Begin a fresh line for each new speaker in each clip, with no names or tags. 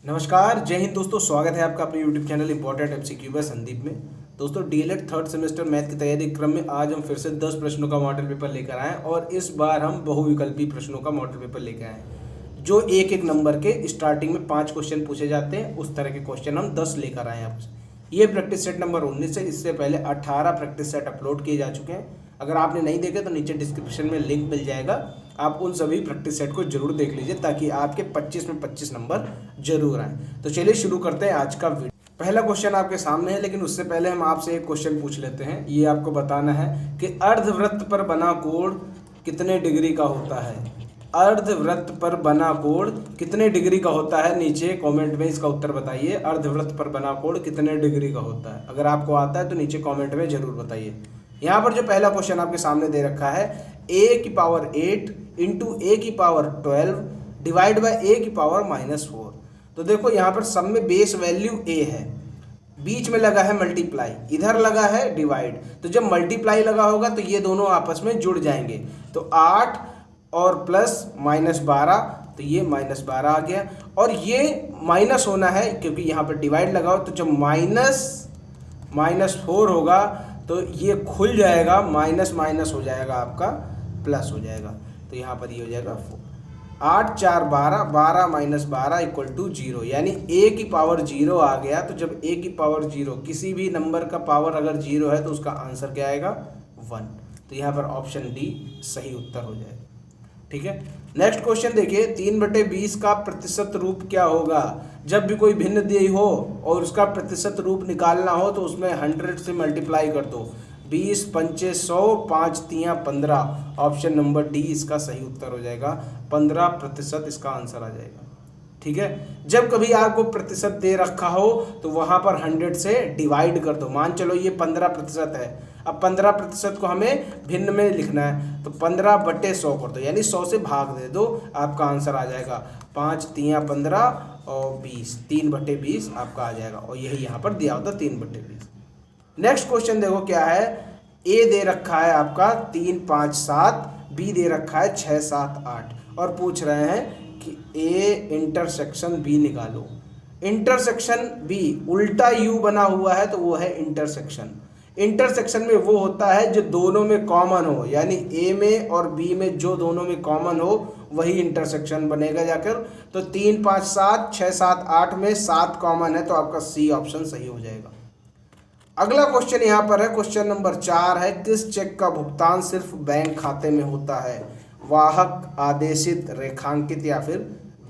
नमस्कार, जय हिंद दोस्तों। स्वागत है आपका अपने YouTube channel important MCQ by Sandeep में। दोस्तों, डीएलएड थर्ड सेमेस्टर मैथ की तैयारी के क्रम में आज हम फिर से 10 प्रश्नों का मॉडल पेपर लेकर आए और इस बार हम बहुविकल्पी प्रश्नों का मॉडल पेपर लेकर आए हैं जो एक एक नंबर के स्टार्टिंग में 5 क्वेश्चन पूछे जाते हैं। उस तरह के क्वेश्चन हम 10 लेकर आए हैं आपसे। ये प्रैक्टिस सेट नंबर 19 है। इससे पहले 18 प्रैक्टिस सेट अपलोड किए जा चुके हैं। अगर आपने नहीं देखे तो नीचे डिस्क्रिप्शन में लिंक मिल जाएगा, आप उन सभी प्रैक्टिस सेट को जरूर देख लीजिए ताकि आपके 25 में 25 नंबर जरूर आए। तो चलिए शुरू करते हैं आज का वीडियो। पहला क्वेश्चन आपके सामने है, लेकिन उससे पहले हम आपसे एक क्वेश्चन पूछ लेते हैं। ये आपको बताना है कि अर्धवृत्त पर बना कोण कितने डिग्री का होता है। अर्धवृत्त पर बना कोण कितने डिग्री का होता है, नीचे कमेंट में इसका उत्तर बताइए। अर्धवृत्त पर बना कोण कितने डिग्री का होता है, अगर आपको आता है तो नीचे कमेंट में जरूर बताइए। यहाँ पर जो पहला क्वेश्चन आपके सामने दे रखा है, a की पावर 8 इंटू ए की पावर 12 डिवाइड बाई ए की पावर -4। तो देखो यहाँ पर सब में बेस वैल्यू a है, बीच में लगा है मल्टीप्लाई, इधर लगा है डिवाइड। तो जब मल्टीप्लाई लगा होगा तो ये दोनों आपस में जुड़ जाएंगे। तो 8 और प्लस -12, तो ये -12 आ गया। और ये माइनस होना है क्योंकि यहाँ पर डिवाइड लगा हो, तो जब -4 होगा तो ये खुल जाएगा, माइनस माइनस हो जाएगा आपका प्लस हो जाएगा। तो यहाँ पर ये हो जाएगा 4। 8 4 12, 12 -12 इक्वल टू 0, यानी a की पावर 0 आ गया। तो जब a की पावर 0, किसी भी नंबर का पावर अगर 0 है तो उसका आंसर क्या आएगा, 1। तो यहाँ पर ऑप्शन डी सही उत्तर हो जाएगा। ठीक है, नेक्स्ट क्वेश्चन देखिए। 3/20 का प्रतिशत रूप क्या होगा। जब भी कोई भिन्न दी हो और उसका प्रतिशत रूप निकालना हो तो उसमें 100 से मल्टीप्लाई कर दो। 20 पंचे 100, 5 तियाँ 15। ऑप्शन नंबर डी इसका सही उत्तर हो जाएगा। 15% इसका आंसर आ जाएगा। ठीक है, जब कभी आपको प्रतिशत दे रखा हो तो वहां पर 100 से डिवाइड कर दो। मान चलो ये 15% है, अब 15% को हमें भिन्न में लिखना है तो 15/100 कर दो, यानी 100 से भाग दे दो, आपका आंसर आ जाएगा 5 तियाँ 15 और 20, 3/20 आपका आ जाएगा। और यही यहाँ पर दिया होता 3/20। नेक्स्ट क्वेश्चन देखो क्या है। ए दे रखा है आपका 3 5 7, बी दे रखा है 6 7 8 और पूछ रहे हैं कि ए इंटरसेक्शन बी निकालो। इंटरसेक्शन बी उल्टा यू बना हुआ है तो वो है इंटरसेक्शन। इंटरसेक्शन में वो होता है जो दोनों में कॉमन हो, यानी ए में और बी में जो दोनों में कॉमन हो वही इंटरसेक्शन बनेगा जाकर। तो 3 5 7 6 7 8 में 7 कॉमन है तो आपका सी ऑप्शन सही हो जाएगा। अगला क्वेश्चन यहाँ पर है, क्वेश्चन नंबर 4 है। किस चेक का भुगतान सिर्फ बैंक खाते में होता है। वाहक, आदेशित, रेखांकित या फिर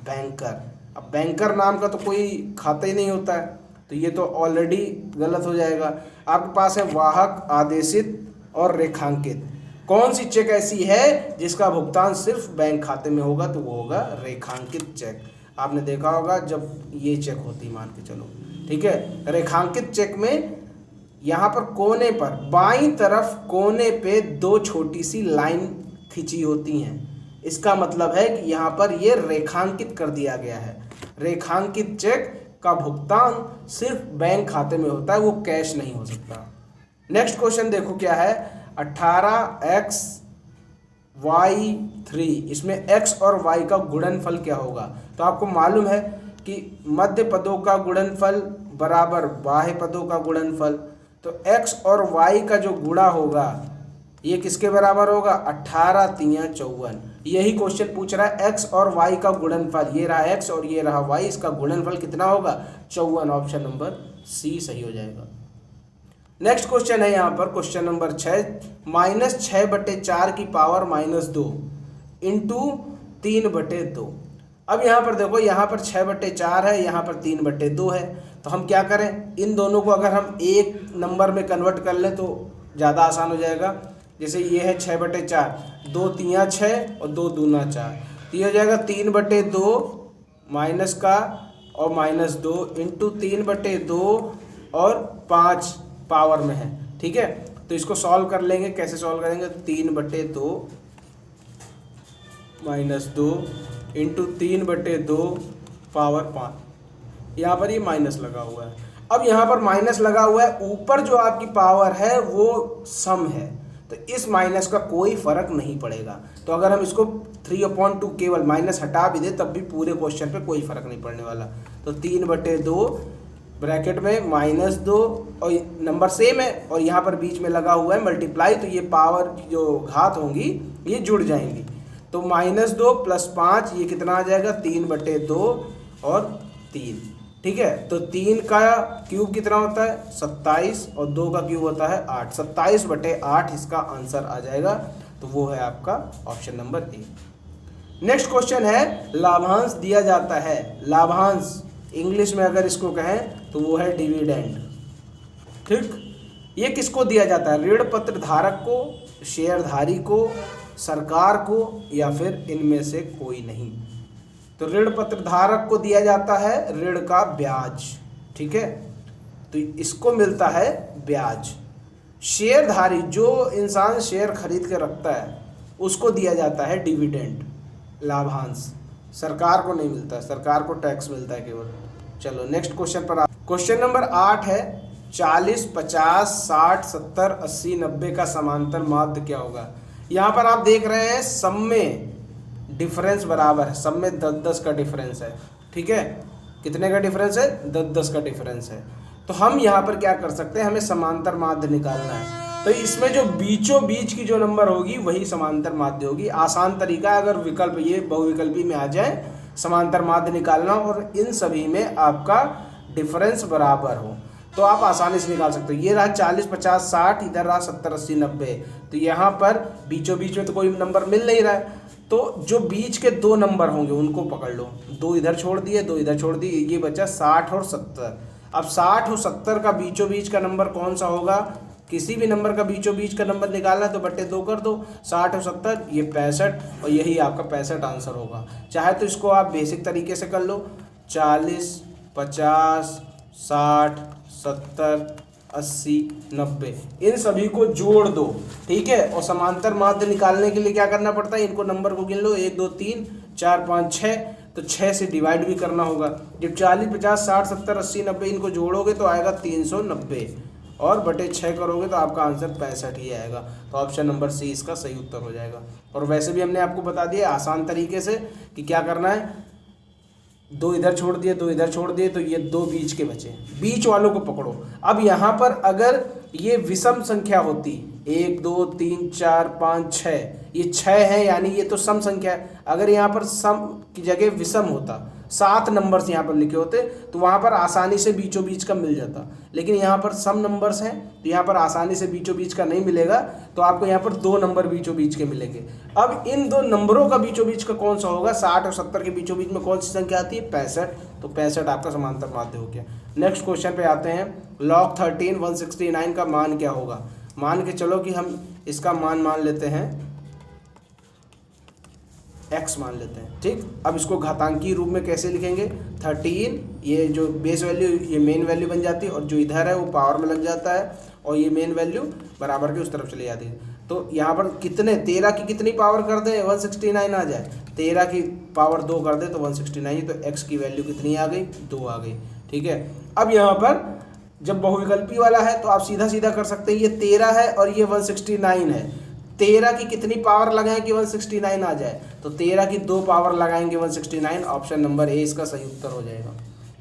बैंकर। अब बैंकर नाम का तो कोई खाता ही नहीं होता है तो ये तो ऑलरेडी गलत हो जाएगा। आपके पास है वाहक, आदेशित और रेखांकित। कौन सी चेक ऐसी है जिसका भुगतान सिर्फ बैंक खाते में होगा, तो वो होगा रेखांकित चेक। आपने देखा होगा जब ये चेक होती, मान के चलो। ठीक है, रेखांकित चेक में यहाँ पर कोने पर बाईं तरफ कोने पे 2 छोटी सी लाइन खिंची होती हैं। इसका मतलब है कि यहाँ पर ये रेखांकित कर दिया गया है। रेखांकित चेक का भुगतान सिर्फ बैंक खाते में होता है, वो कैश नहीं हो सकता। नेक्स्ट क्वेश्चन देखो क्या है। 18x y 3, इसमें x और y का गुणनफल क्या होगा। तो आपको मालूम है कि मध्य पदों का गुणनफल बराबर बाह्य पदों का गुणनफल। तो x और y का जो गुणा होगा ये किसके बराबर होगा, 18 तियाँ 54। यही क्वेश्चन पूछ रहा है, x और y का गुणनफल, ये रहा x और ये रहा y, इसका गुणनफल कितना होगा, 54। ऑप्शन नंबर सी सही हो जाएगा। नेक्स्ट क्वेश्चन है यहाँ पर क्वेश्चन नंबर 6। -6/4 की पावर -2 इंटू 3/2। अब यहाँ पर देखो, यहाँ पर 6/4 है, यहाँ पर 3/2 है। तो हम क्या करें, इन दोनों को अगर हम एक नंबर में कन्वर्ट कर लें तो ज़्यादा आसान हो जाएगा। जैसे ये है 6/4, 2 तियाँ 6 और 2 दूना 4, तो ये हो जाएगा 3/2 माइनस का और -2 इंटू 3/2 और 5 पावर में है। ठीक है, तो इसको सॉल्व कर लेंगे। कैसे सॉल्व करेंगे, 3/2 -2 इंटू 3/2 पावर 5। यहाँ पर ये माइनस लगा हुआ है। अब यहाँ पर माइनस लगा हुआ है, ऊपर जो आपकी पावर है वो सम है, तो इस माइनस का कोई फर्क नहीं पड़ेगा। तो अगर हम इसको 3/2 केवल माइनस हटा भी दे तब भी पूरे क्वेश्चन पे कोई फर्क नहीं पड़ने वाला। तो 3/2 ब्रैकेट में -2 और नंबर सेम है और यहाँ पर बीच में लगा हुआ है मल्टीप्लाई, तो ये पावर जो घात होंगी ये जुड़ जाएंगी। तो -2 + 5 ये कितना आ जाएगा 3/2 और 3। ठीक है, तो 3 का क्यूब कितना होता है 27 और 2 का क्यूब होता है 8। 27/8 इसका आंसर आ जाएगा। तो वो है आपका option number A. Next question है लाभांश दिया जाता है। लाभांश इंग्लिश में अगर इसको कहें तो वो है डिविडेंड। ठीक, ये किसको दिया जाता है? ऋण पत्र धारक को, शेयरधारी को, सरकार को, या फिर इनमें से कोई नहीं। तो ऋण पत्र धारक को दिया जाता है ऋण का ब्याज। ठीक है, तो इसको मिलता है ब्याज। शेयरधारी जो इंसान शेयर खरीद के रखता है उसको दिया जाता है डिविडेंड, लाभांश। सरकार को नहीं मिलता, सरकार को टैक्स मिलता है केवल। चलो नेक्स्ट क्वेश्चन पर क्वेश्चन नंबर 8 है 40, 50, 60, 70, 80, 90 का समांतर माध्य क्या होगा? यहाँ पर आप देख रहे हैं सब में डिफरेंस बराबर है, सब में 10-10 का डिफरेंस है। ठीक है, कितने का डिफरेंस है? 10-10 का डिफरेंस है। तो हम यहाँ पर क्या कर सकते हैं, हमें समांतर माध्य निकालना है। तो इसमें जो बीचों बीच की जो नंबर होगी वही समांतर माध्य होगी। आसान तरीका अगर विकल्प ये बहुविकल्पी में आ जाए समांतर माध्य निकालना और इन सभी में आपका डिफरेंस बराबर हो तो आप आसानी से निकाल सकते हो। ये रहा 40, 50, 60, इधर रहा 70, 80, 90। तो यहाँ पर बीचों बीच में तो कोई नंबर मिल नहीं रहा है, तो जो बीच के 2 नंबर होंगे उनको पकड़ लो। 2 इधर छोड़ दिए, 2 इधर छोड़ दिए, ये बचा 60 और 70। अब 60 और 70 का बीचों बीच का नंबर कौन सा होगा? किसी भी नंबर का बीचों बीच का नंबर निकालना है तो बटे 2 कर दो। 60 और 70 ये 65 और यही आपका 65 आंसर होगा। चाहे तो इसको आप बेसिक तरीके से कर लो, 40, 50, 60, 70, 80, 90 इन सभी को जोड़ दो। ठीक है, और समांतर माध्य निकालने के लिए क्या करना पड़ता है? इनको नंबर को गिन लो, 1, 2, 3, 4, 5, 6। तो 6 से डिवाइड भी करना होगा। जब 40, 50, 60, 70, 80, 90 इनको जोड़ोगे तो आएगा 390 और बटे 6 करोगे तो आपका आंसर 65 ही आएगा। तो ऑप्शन नंबर सी इसका सही उत्तर हो जाएगा। और वैसे भी हमने आपको बता दिया आसान तरीके से कि क्या करना है। 2 इधर छोड़ दिए, 2 इधर छोड़ दिए, तो ये 2 बीच के बचे, बीच वालों को पकड़ो। अब यहाँ पर अगर ये विषम संख्या होती 1, 2, 3, 4, 5, 6, ये 6 है यानी ये तो सम संख्या है। अगर यहाँ पर सम की जगह विषम होता, 7 नंबर्स यहाँ पर लिखे होते तो वहाँ पर आसानी से बीचों बीच का मिल जाता। लेकिन यहाँ पर सम नंबर्स हैं तो यहाँ पर आसानी से बीचों बीच का नहीं मिलेगा, तो आपको यहाँ पर 2 नंबर बीचों बीच के मिलेंगे। अब इन 2 नंबरों का बीचों बीच का कौन सा होगा? 60 और 70 के बीचों बीच में कौन सी संख्या आती है? 65। तो 65 आपका समांतर माध्य हो गया। नेक्स्ट क्वेश्चन पे आते हैं। log 13 169 का मान क्या होगा? मान के चलो कि हम इसका मान लेते हैं x मान लेते हैं। ठीक, अब इसको घातांकी रूप में कैसे लिखेंगे? 13 ये जो बेस वैल्यू ये मेन वैल्यू बन जाती है और जो इधर है वो पावर में लग जाता है और ये मेन वैल्यू बराबर के उस तरफ चली जाती है। तो यहाँ पर कितने 13 की कितनी पावर कर दें 169 आ जाए? 13 की पावर 2 कर दे तो 169, तो x की वैल्यू कितनी आ गई? 2 आ गई। ठीक है, अब यहाँ पर जब बहुविकल्पी वाला है तो आप सीधा सीधा कर सकते हैं। ये 13 है और ये 169 है। 13 की कितनी पावर लगाएं कि 169 आ जाए? तो 13 की 2 पावर लगाएंगे 169। ऑप्शन नंबर ए इसका सही उत्तर हो जाएगा।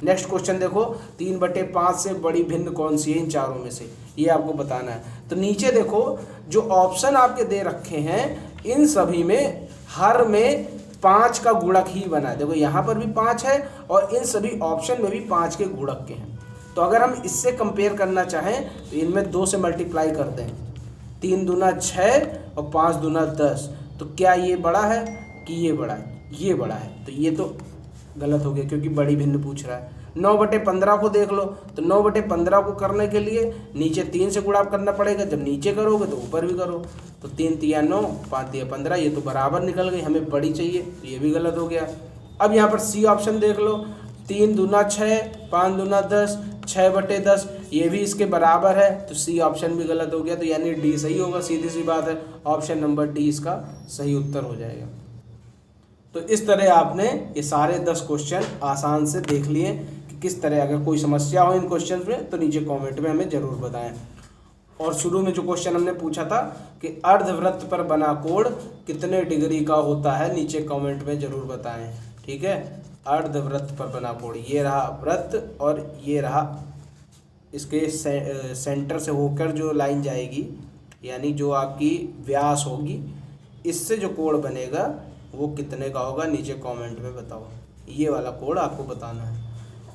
नेक्स्ट क्वेश्चन देखो, 3/5 से बड़ी भिन्न कौन सी है इन चारों में से? ये आपको बताना है। तो नीचे देखो जो ऑप्शन आपके दे रखे हैं इन सभी में हर में 5 का गुणक ही बना है। देखो यहाँ पर भी 5 है और इन सभी ऑप्शन में भी 5 के गुणक के हैं। तो अगर हम इससे कंपेयर करना चाहें तो इनमें 2 से मल्टीप्लाई कर दें। 3 दूना 6 और 5 दूना 10। तो क्या ये बड़ा है कि ये बड़ा है? ये बड़ा है। तो ये तो गलत हो गया क्योंकि बड़ी भिन्न पूछ रहा है। 9/15 को देख लो, तो 9/15 को करने के लिए नीचे 3 से गुणा करना पड़ेगा। जब नीचे करोगे तो ऊपर भी करो। तो 3 तिया 9, 5 तिया 15, ये तो बराबर निकल गई। हमें बड़ी चाहिए तो ये भी गलत हो गया। अब यहाँ पर सी ऑप्शन देख लो, 3 दूना 6, 5 दूना 10, 6/10, ये भी इसके बराबर है। तो सी ऑप्शन भी गलत हो गया। तो यानी डी सही होगा, सीधी सी बात है। ऑप्शन नंबर डी इसका सही उत्तर हो जाएगा। तो इस तरह आपने ये सारे 10 क्वेश्चन आसान से देख लिए कि किस तरह। अगर कोई समस्या हो इन क्वेश्चन में तो नीचे कमेंट में हमें ज़रूर बताएं। और शुरू में जो क्वेश्चन हमने पूछा था कि अर्धवृत्त पर बना कोण कितने डिग्री का होता है, नीचे कमेंट में जरूर बताएं। ठीक है, अर्धवृत्त पर बना कोण, ये रहा वृत्त और ये रहा इसके सेंटर से होकर जो लाइन जाएगी, यानी जो आपकी व्यास होगी, इससे जो कोण बनेगा वो कितने का होगा, नीचे कमेंट में बताओ। ये वाला कोण आपको बताना है।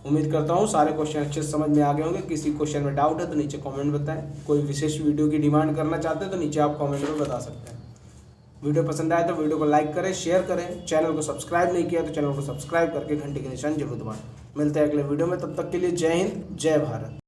उम्मीद करता हूँ सारे क्वेश्चन अच्छे से समझ में आ गए होंगे। किसी क्वेश्चन में डाउट है तो नीचे कमेंट बताएं। कोई विशेष वीडियो की डिमांड करना चाहते हैं तो नीचे आप कमेंट में बता सकते हैं। वीडियो पसंद आए तो वीडियो को लाइक करें, शेयर करें। चैनल को सब्सक्राइब नहीं किया तो चैनल को सब्सक्राइब करके घंटे के निशान जरूर दबाएं। मिलते हैं अगले वीडियो में, तब तक के लिए जय हिंद, जय भारत।